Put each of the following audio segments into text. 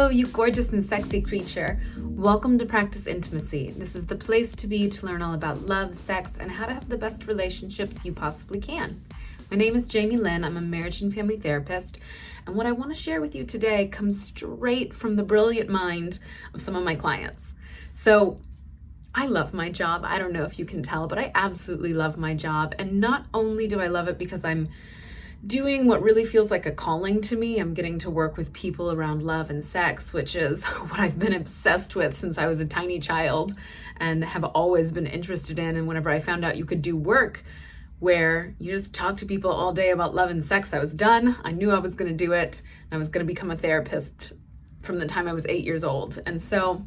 Hello, you gorgeous and sexy creature. Welcome to Practice Intimacy. This is the place to be to learn all about love, sex, and how to have the best relationships you possibly can. My name is Jami Lynn. I'm a marriage and family therapist, and what I want to share with you today comes straight from the brilliant mind of some of my clients. So, I love my job. I don't know if you can tell, but I absolutely love my job, and not only do I love it because I'm doing what really feels like a calling to me. I'm getting to work with people around love and sex, which is what I've been obsessed with since I was a tiny child and have always been interested in. And whenever I found out you could do work where you just talk to people all day about love and sex, I was done. I knew I was going to do it. And I was going to become a therapist from the time I was 8 years old. And so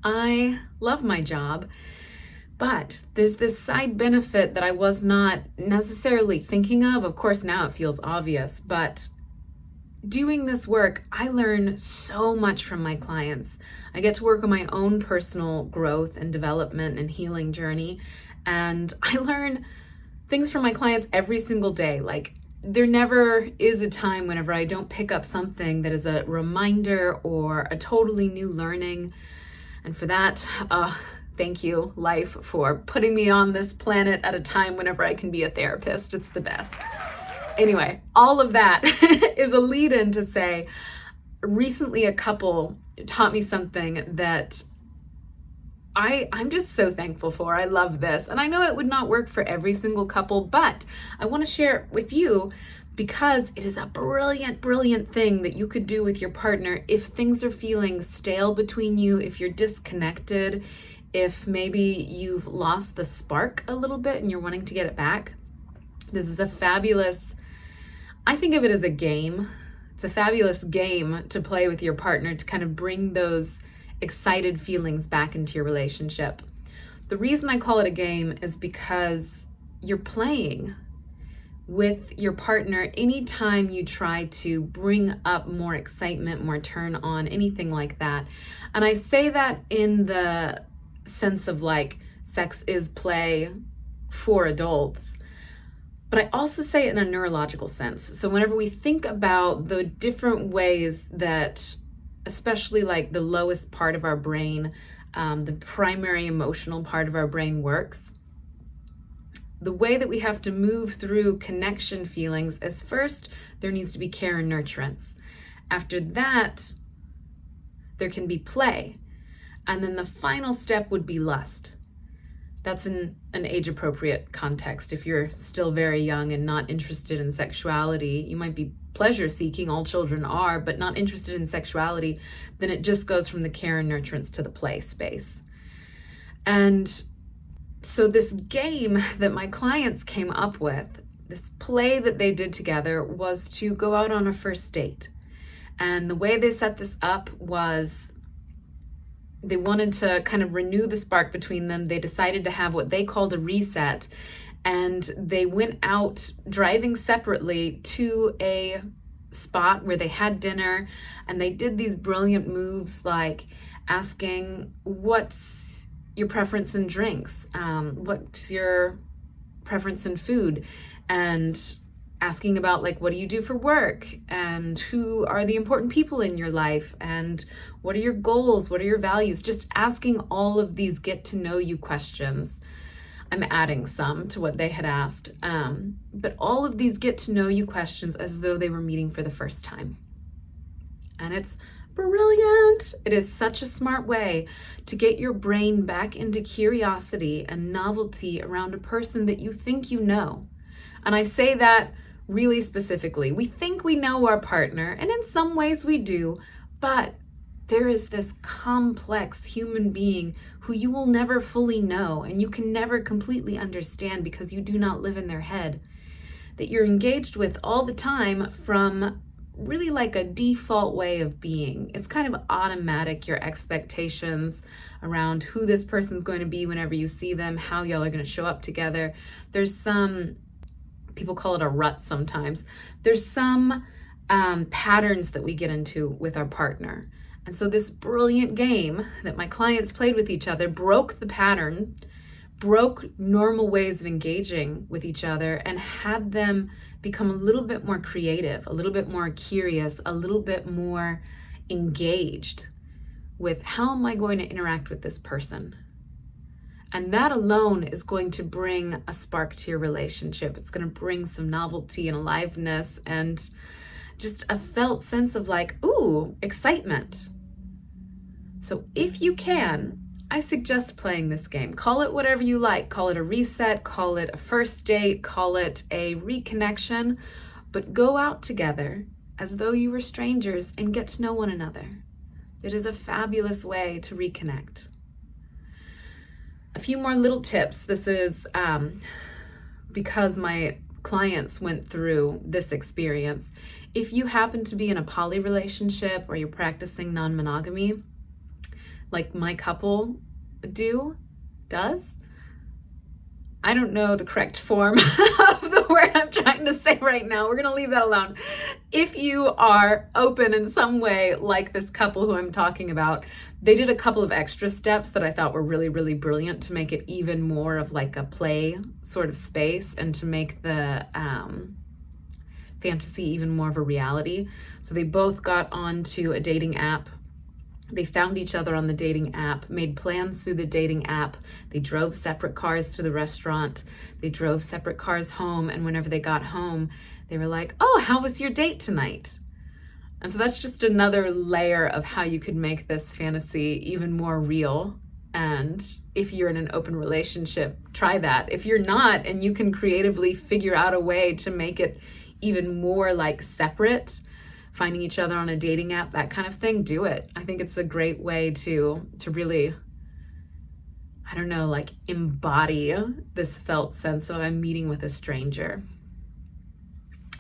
I love my job. But there's this side benefit that I was not necessarily thinking of. Of course, now it feels obvious, but doing this work, I learn so much from my clients. I get to work on my own personal growth and development and healing journey. And I learn things from my clients every single day. Like, there never is a time whenever I don't pick up something that is a reminder or a totally new learning. And for that, thank you, life, for putting me on this planet at a time whenever I can be a therapist. It's the best. Anyway, all of that is a lead-in to say, recently a couple taught me something that I'm just so thankful for. I love this. And I know it would not work for every single couple, but I want to share it with you because it is a brilliant, brilliant thing that you could do with your partner if things are feeling stale between you, if you're disconnected, if maybe you've lost the spark a little bit and you're wanting to get it back. This is a fabulous, I think of it as a game. It's a fabulous game to play with your partner to kind of bring those excited feelings back into your relationship. The reason I call it a game is because you're playing with your partner anytime you try to bring up more excitement, more turn on, anything like that. And I say that in the sense of like sex is play for adults, but I also say it in a neurological sense. So whenever we think about the different ways that, especially like the lowest part of our brain, the primary emotional part of our brain works, the way that we have to move through connection feelings is first, there needs to be care and nurturance. After that, there can be play. And then the final step would be lust. That's in an age-appropriate context. If you're still very young and not interested in sexuality, you might be pleasure-seeking, all children are, but not interested in sexuality, then it just goes from the care and nurturance to the play space. And so this game that my clients came up with, this play that they did together, was to go out on a first date. And the way they set this up was they wanted to kind of renew the spark between them. They decided to have what they called a reset, and they went out driving separately to a spot where they had dinner, and they did these brilliant moves like asking, what's your preference in drinks? What's your preference in food? And asking about like, what do you do for work? And who are the important people in your life? And what are your goals? What are your values? Just asking all of these get to know you questions. I'm adding some to what they had asked. But all of these get to know you questions as though they were meeting for the first time. And it's brilliant. It is such a smart way to get your brain back into curiosity and novelty around a person that you think you know. And I say that really specifically. We think we know our partner, and in some ways we do, but there is this complex human being who you will never fully know, and you can never completely understand because you do not live in their head, that you're engaged with all the time from really like a default way of being. It's kind of automatic, your expectations around who this person's going to be whenever you see them, how y'all are going to show up together. There's some people call it a rut sometimes. There's some patterns that we get into with our partner. And so this brilliant game that my clients played with each other broke the pattern, broke normal ways of engaging with each other, and had them become a little bit more creative, a little bit more curious, a little bit more engaged with how am I going to interact with this person. And that alone is going to bring a spark to your relationship. It's going to bring some novelty and aliveness and just a felt sense of like, ooh, excitement. So if you can, I suggest playing this game. Call it whatever you like. Call it a reset, call it a first date, call it a reconnection, but go out together as though you were strangers and get to know one another. It is a fabulous way to reconnect. A few more little tips. This is because my clients went through this experience. If you happen to be in a poly relationship or you're practicing non-monogamy, like my couple does, I don't know the correct form of the word I'm trying to say right now. We're going to leave that alone. If you are open in some way, like this couple who I'm talking about, they did a couple of extra steps that I thought were really, really brilliant to make it even more of like a play sort of space and to make the fantasy even more of a reality. So they both got onto a dating app. They found each other on the dating app, made plans through the dating app. They drove separate cars to the restaurant. They drove separate cars home. And whenever they got home, they were like, oh, how was your date tonight? And so that's just another layer of how you could make this fantasy even more real. And if you're in an open relationship, try that. If you're not, and you can creatively figure out a way to make it even more like separate, finding each other on a dating app, that kind of thing, do it. I think it's a great way to really, I don't know, like embody this felt sense of I'm meeting with a stranger.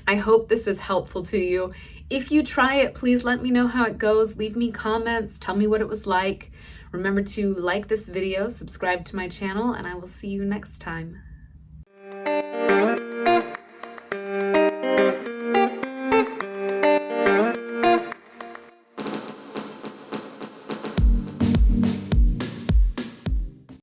I hope this is helpful to you. If you try it, please let me know how it goes. Leave me comments, tell me what it was like. Remember to like this video, subscribe to my channel, and I will see you next time.